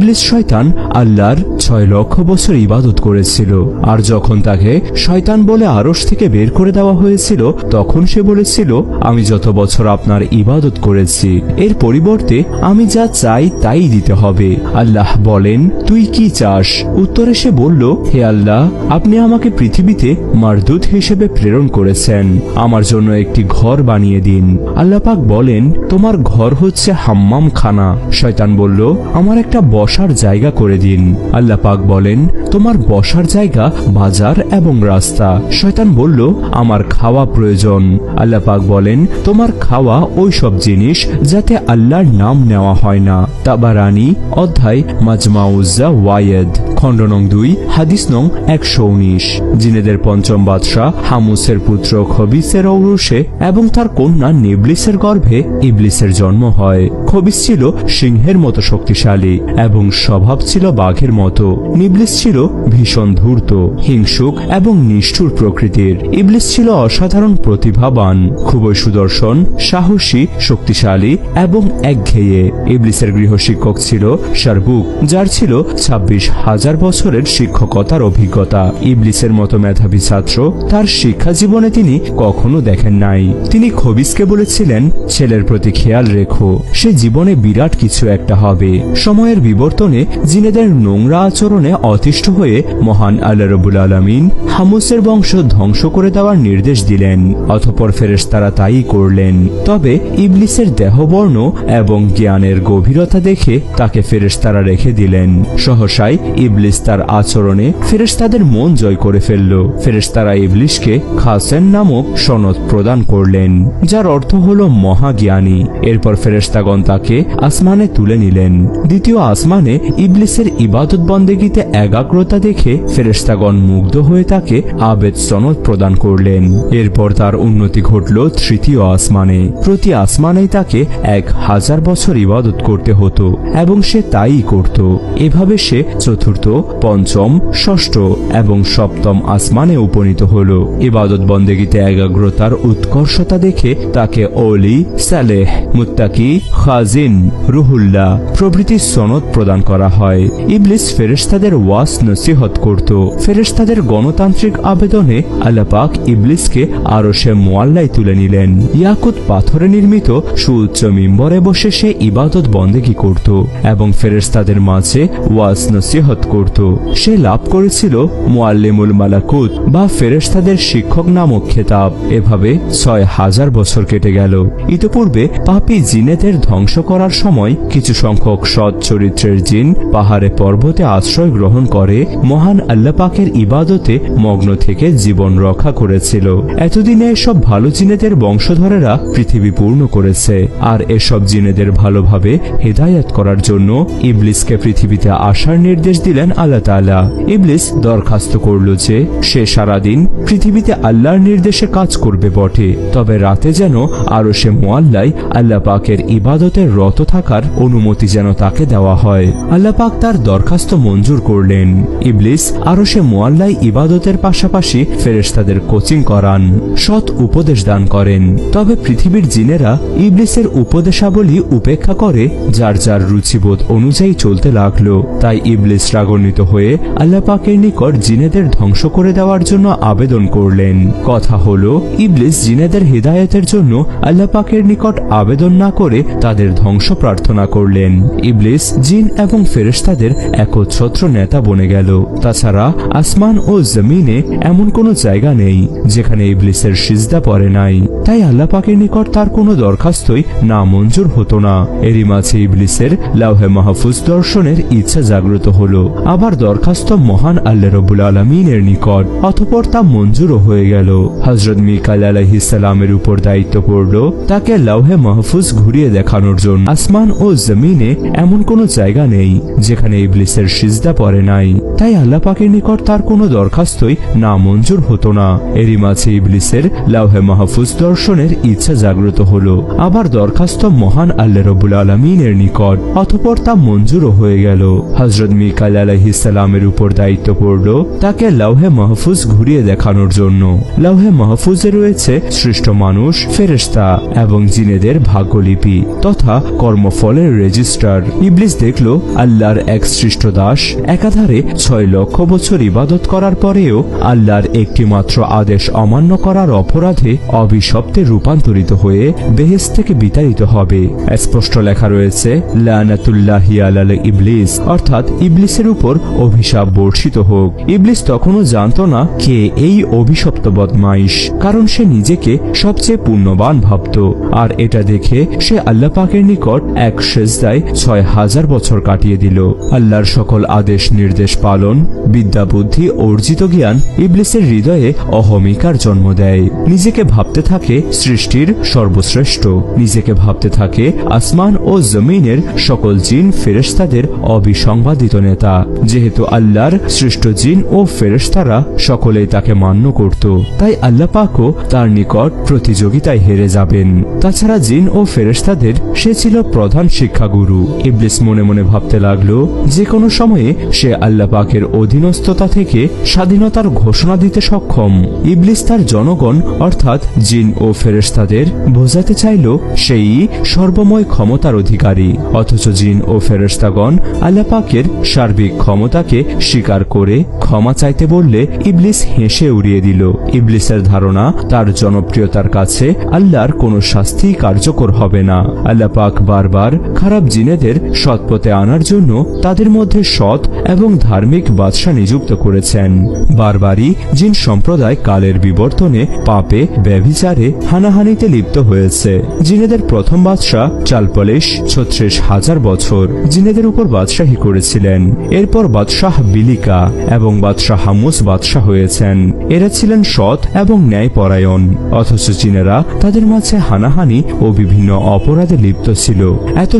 ইবলিস শয়তান আল্লাহর 6 লক্ষ বছর ইবাদত করেছিল। আর যখন তাকে শয়তান বলে আরশ থেকে বের করে দেওয়া হয়েছিল, তখন সে বলেছিল, আমি যত বছর আপনার ইবাদত করেছি, এর পরিবর্তে আমি যা চাই তাই দিতে হবে। আল্লাহ বলেন, তুই কি চাস? উত্তরে সে বলল, হে আল্লাহ, আপনি আমাকে পৃথিবীতে মারদুত হিসেবে প্রেরণ করেছেন, আমার জন্য একটি ঘর বানিয়ে দিন। আল্লাহ পাক বলেন, তোমার ঘর হচ্ছে হাম্মাম খানা। শয়তান বলল, আমার একটা বসার জায়গা করে দিন। আল্লাহ পাক বলেন, তোমার বসার জায়গা বাজার এবং রাস্তা। শয়তান বলল, আমার খাওয়া প্রয়োজন। আল্লাহ পাক বলেন, তোমার খাওয়া ওই সব জিনিস যাতে আল্লাহর নাম নেওয়া হয় না। তাবারানি অধ্যায় মাজমাউজ্জা ওয়ায়েদ খণ্ড নং 2 হাদিস নং 119। জিনেদের পঞ্চম বাদশাহ হামুসের পুত্র খবিসের ঔরসে এবং তার কন্যা নিবলিসের গর্ভে ইবলিসের জন্ম হয়। খবিস ছিল সিংহের মতো শক্তিশালী এবং স্বভাব ছিল বাঘের মতো। নিবলিস ছিল ভীষণ ধূর্ত, হিংসুক এবং নিষ্ঠুর প্রকৃতির। ইবলিস ছিল অসাধারণ প্রতিভাবান, খুবই সুদর্শন, সাহসী, শক্তিশালী এবং একঘেয়ে। ইবলিসের গৃহশিক্ষক ছিল শারবুক, যার ছিল 26,000 বছরের শিক্ষকতার অভিজ্ঞতা। ইবলিসের মতো মেধাবী ছাত্র তার শিক্ষা জীবনে তিনি কখনো দেখেন নাই। তিনি খবিসকে বলেছিলেন, ছেলের প্রতি খেয়াল রেখো, সে জীবনে বিরাট কিছু একটা হবে। সময়ের বিবর্তনে জিনেদের নোংরা আচরণে অতিষ্ঠ হয়ে মহান আল্লাহ রাব্বুল আলামিন হামুসের বংশ ধ্বংস করে দেওয়ার নির্দেশ দিলেন। অতঃপর ফেরেশতারা তাই করলেন। তবে ইবলিসের দেহবর্ণ এবং জ্ঞানের গভীরতা দেখে তাকে ফেরেশতারা রেখে দিলেন। সহসাই ইবলিস তার আচরণে ফেরেশতাদের মন জয় করে ফেলল। ফেরেশতারা ইবলিসকে খাসেন নামক সনদ প্রদান করলেন, যার অর্থ হল মহাজ্ঞানী। এরপর ফেরেশতাগণ তাকে আসমানে তুলে নিলেন। দ্বিতীয় আসমানে ইবলিসের ইবাদত বন্দেগীতে একাগ্রতা দেখে ফেরেশতাগণ মুগ্ধ হয়ে তাকে আবেদ সনদ প্রদান করলেন। এরপর তার উন্নতি ঘটল তৃতীয় আসমানে। প্রতি আসমানেই তাকে 1000 বছর ইবাদত করতে হতো এবং সে তাই করত। এভাবে সে চতুর্থ, পঞ্চম, ষষ্ঠ এবং সপ্তম আসমানে উপনীত হল। ইবাদত বন্দেগীতে একাগ্রতার উৎকর্ষতা দেখে তাকে ওলি, সালেহ, মুত্তাকি, খাজিন, রুহুল্লাহ প্রভৃতি সনদ প্রদান করা হয়। ইবলিস ফেরেশতাদের ওয়াজ নসিহত করত। ফেরেশতাদের গণতান্ত্রিক আবেদনে আল্লাহ পাক ইবলিসকে আরশে মুআল্লায় তুলে নিলেন। ইয়াকুত পাথরে নির্মিত সুউচ্চ মিম্বরে বসে সে ইবাদত বন্দেগী করত এবং ফেরেশতাদের মাঝে ওয়াজ নসিহত করত। সে লাভ করেছিল মুআল্লিমুল মালাকুত বা ফেরেশতাদের শিক্ষক নামক খেতাব। এভাবে 6000 বছর কেটে গেল। ইতোপূর্বে পাপী জিনেদের ধ্বংস করার সময় কিছু সংখ্যক সৎ চরিত্রের জিন পাহাড়ে পর্বতে আশ্রয় গ্রহণ করে মহান আল্লাহ পাকের ইবাদতে মগ্ন থেকে জীবন রক্ষা করেছিল। এতদিনে এসব ভালো জিনেদের বংশধরেরা পৃথিবী পূর্ণ করেছে। আর এসব জিনেদের ভালোভাবে হেদায়েত করার জন্য ইবলিসকে পৃথিবীতে আসার নির্দেশ দিলেন আল্লাহ তাআলা। ইবলিস দরখাস্ত করল যে সে সারাদিন পৃথিবীতে আল্লাহর নির্দেশে কাজ করবে বটে, তবে রাতে যেন আরশে মুআল্লায় আল্লাহ পাকের ইবাদতে রত থাকার অনুমতি যেন তাকে দেওয়া হয়। আল্লাহ পাক তার দরখাস্ত মঞ্জুর করলেন। ইবলিস আরশে মুআল্লায় ইবাদতের পাশাপাশি ফেরেশতাদের কোচিং করান, সৎ উপদেশ দান করেন। তবে পৃথিবীর জিনেরা ইবলিসের উপদেশাবলী উপেক্ষা করে যার যার রুচিবোধ অনুযায়ী চলতে লাগলো। তাই ইবলিস রাগান্বিত হয়ে আল্লাহ পাকের নিকট জিনেদের ধ্বংস করে দেওয়ার জন্য আবেদন করলেন। কথা হলো, ইবলিস জিনেদের হিদায়াতের জন্য আল্লাহ পাকের নিকট আবেদন না করে তাদের ধ্বংস প্রার্থনা করলেন। ইবলিস জিন এবং ফেরেশতাদের একচ্ছত্র নেতা বনে গেল। তাছাড়া আসমান ও জমিনে এমন কোনো জায়গা নেই যেখানে ইবলিসের সিজদা পড়ে নাই। তাই আল্লাহ পাকের নিকট তার কোনো দরখাস্তই না মঞ্জুর হতো না। এরই মাঝে ইবলিসের লাউহে মাহফুজ দর্শনের ইচ্ছা জাগ্রত হলো। আবার দরখাস্ত মহান আল্লাহ রাব্বুল আলামিনের নিকট, অতঃপর তা মঞ্জুরও হয়ে গেল। হযরত মিকাইল আলাইহিস সালামের উপর দায়িত্ব পড়ল তাকে লাউহে মাহফুজ ঘুরিয়ে দেখানোর জন্য। আসমান ও জমিনে এমন কোনো জায়গা নেই যেখানে ইবলিসের সিজদা পড়ে নাই। তাই আল্লাহ পাকের নিকট তার কোনো দরখাস্তই না মঞ্জুর হতো না। এরই মাঝে ইবলিসের লাউহে মাহফুজ দর্শনের ইচ্ছা জাগ্রত হলো। আবার দরখাস্ত মহান আল্লাহ রাব্বুল আলামিনের নিকট, অতঃপর তা মঞ্জুরও হয়ে গেল। হযরত মিকাইল আলাইহিস সালামের উপর দায়িত্ব পড়ল তাকে লাউহে মাহফুজ ঘুরিয়ে দেখানোর জন্য। লাউহে মাহফুজে রয়েছে সৃষ্ট মানুষ, ফেরেশতা এবং জিনেদের ভাগ্যলিপি তথা কর্মফলের রেজিস্টার। ইবলিস দেখলো আল্লাহর এক সৃষ্ট দাস একাধারে 6 লক্ষ বছর ইবাদত করার পরেও আল্লাহর একটি মাত্র আদেশ অমান্য করার অপরাধে অভিশপ্তে রূপান্তরিত হয়ে বেহেশত থেকে বিতাড়িত হবে। স্পষ্ট লেখা রয়েছে লানাতুল্লাহি আলাল ইবলিস, অর্থাৎ ইবলিসের উপর অভিশাপ বর্ষিত হোক। ইবলিস তখনও জানত না কে এই অভিশপ্ত বদমাইশ, কারণ সে নিজেকে সবচেয়ে পুণ্যবান ভাবত। আর এটা দেখে সে আল্লাহ পাকের নিকট এক সেজদায় 6000 বছর কাটিয়ে দিল। আল্লাহর সকল আদেশ নির্দেশ পালন, বিদ্যা বুদ্ধি অর্জিত জ্ঞান ইবলিসের হৃদয়ে অহমিকার জন্ম দেয়। নিজেকে ভাবতে থাকে সৃষ্টির সর্বশ্রেষ্ঠ, নিজেকে ভাবতে থাকে আসমান ও জমিনের সকল জিন ফেরেশতাদের অবিসংবাদিত নেতা। যেহেতু আল্লাহর সৃষ্ট জিন ও ফেরেশতারা সকলেই তাকে মান্য করত, তাই আল্লাহ পাকও তার নিকট প্রতিযোগিতায় হেরে যাবেন। তাছাড়া জিন ও ফেরেশতাদের সে ছিল প্রধান শিক্ষাগুরু। ইবলিস মনে মনে ভাবতে লাগলো যে কোনো সময়ে সে আল্লাহ পাকের অধীনস্থতা থেকে স্বাধীনতার ঘোষণা দিতে সক্ষম। ইবলিস তার জনগণ অর্থাৎ জিন ও ফেরেশতাদের বোঝাতে চাইল সেই সর্বময় ক্ষমতার অধিকারী, অথচ জিন ও ফেরেশতাগণ আল্লাহ পাকের সার্বিক ক্ষমতাকে স্বীকার করে ক্ষমা চাইতে বললে ইবলিস হেসে উড়িয়ে দিল। ইবলিসের ধারণা তার জনপ্রিয়তার কাছে আল্লাহর কোনো শাস্তি কার্যকর হবে না। আল্লাহ পাক বারবার খারাপ জিনেদের সৎ পথে আনার জন্য তাদের মধ্যে সৎ এবং ধার্মিক বাদশা নিযুক্ত করেছেন। বারবারই জিন সম্প্রদায় কালের বিবর্তনে পাপে ব্যভিচারে হানাহানিতে লিপ্ত হয়েছে। জিনেদের প্রথম বাদশা চালপলেশ 36,000 বছর জিনেদের উপর বাদশাহী করেছিলেন। এরপর বাদশাহ বিলিকা এবং বাদশাহ হামুস বাদশাহ হয়েছেন। এরা ছিলেন সৎ এবং ন্যায়পরায়ণ, অথচ জিনেরা তাদের মাঝে হানাহানি ও বিভিন্ন অপরাধে লিপ্ত ছিল। এত